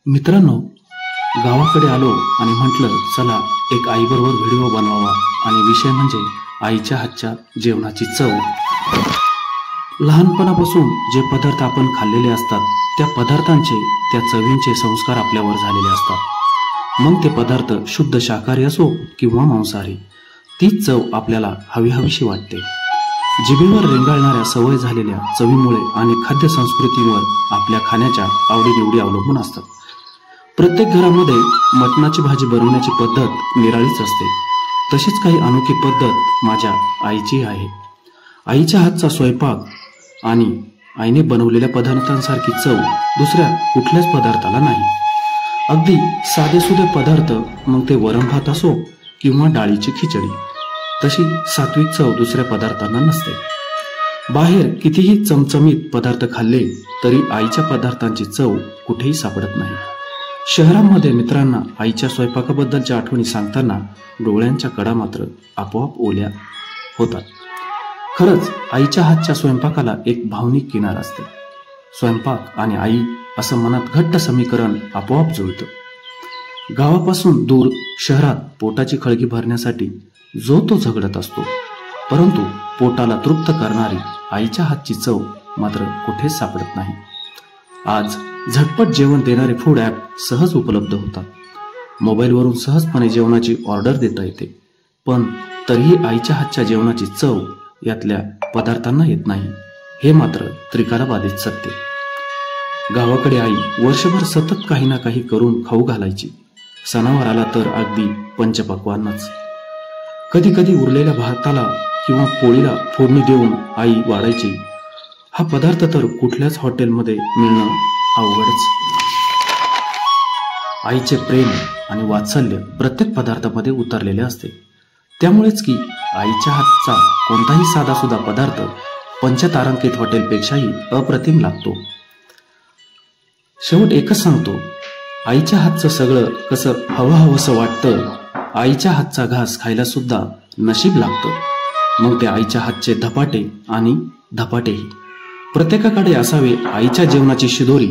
मित्रांनो, गावाकडे आलो आणि म्हटलं चला एक आईबरोबर व्हिडिओ बनवावा आणि विषय म्हणजे आईच्या हातच्या जेवणाची चव। लहानपणापासून जे पदार्थ आपण खाल्लेले असतात त्या पदार्थांचे, त्या चवींचे संस्कार आपल्यावर झालेले असतात। मग ते पदार्थ शुद्ध शाकाहारी असो किंवा मांसाहारी, तीच चव आपल्याला हवीहवीशी वाटते। जिभेवर रेंगाळणाऱ्या सवय झालेल्या चवीमुळे आणि खाद्य संस्कृतीवर आपल्या खाण्याच्या आवडीनिवडी अवलंबून असतात। प्रत्येक घरामध्ये मटणाची भाजी बनवण्याची पद्धत निराळीच असते। तशीच काही अनोखी पद्धत माझ्या आईची आहे। आईच्या हातचा स्वयंपाक आणि आईने बनवलेल्या पदार्थांसारखी चव दुसऱ्या कुठल्याच पदार्थाला नाही। अगदी साधेसुधे पदार्थ, मग ते वरण भात असो किंवा डाळीची खिचडी, तशी सात्विक चव दुसऱ्या पदार्थांना नसते। बाहेर कितीही चमचमीत पदार्थ खाल्ले तरी आईच्या पदार्थांची चव कुठेही सापडत नाही। शहरांमध्ये मित्रांना आईच्या स्वयंपाकाबद्दलच्या आठवणी सांगताना डोळ्यांच्या कडा मात्र आपोआप ओल्या होतात। खरंच आईच्या हातच्या स्वयंपाकाला एक भावनिक किनार असते। स्वयंपाक आणि आई असं मनात घट्ट समीकरण आपोआप जुळतं। गावापासून दूर शहरात पोटाची खळगी भरण्यासाठी जो तो झगडत असतो, परंतु पोटाला तृप्त करणारी आईच्या हातची चव मात्र कुठेच सापडत नाही। आज झटपट जेवण देणारे फूड ॲप सहज उपलब्ध होतात। मोबाईलवरून सहजपणे जेवणाची ऑर्डर देता येते, पण तरीही आईच्या हातच्या जेवणाची चव यातल्या पदार्थांना येत नाही, हे मात्र त्रिकाला बाधित सत्य। गावाकडे आई वर्षभर सतत काही ना काही करून खाऊ घालायची। सणावार आला तर अगदी पंचपक्वान्नच। कधी कधी उरलेल्या भाताला किंवा पोळीला फोडणी देऊन आई वाढायची। हा पदार्थ तर कुठल्याच हॉटेलमध्ये मिळणं अवघडच। आईचे प्रेम आणि वात्सल्य प्रत्येक पदार्थामध्ये उतरलेले असते। त्यामुळेच की आईच्या हातचा कोणताही साधासुधा पदार्थ पंचतारांकित हॉटेलपेक्षाही अप्रतिम लागतो। शेवट एकच सांगतो, आईच्या हातचं सगळं कसं हवंहवंसं वाटतं, आईच्या हातचा घास खायला सुद्धा नशीब लागतं। मग ते आईच्या हातचे धपाटे आणि धपाटेही प्रत्येकाकडे असावे आईच्या जेवणाची शिदोरी।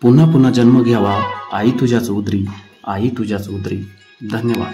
पुन्हा पुन्हा जन्म घ्यावा आई तुझ्याच उदरी, आई तुझ्याच उदरी। धन्यवाद।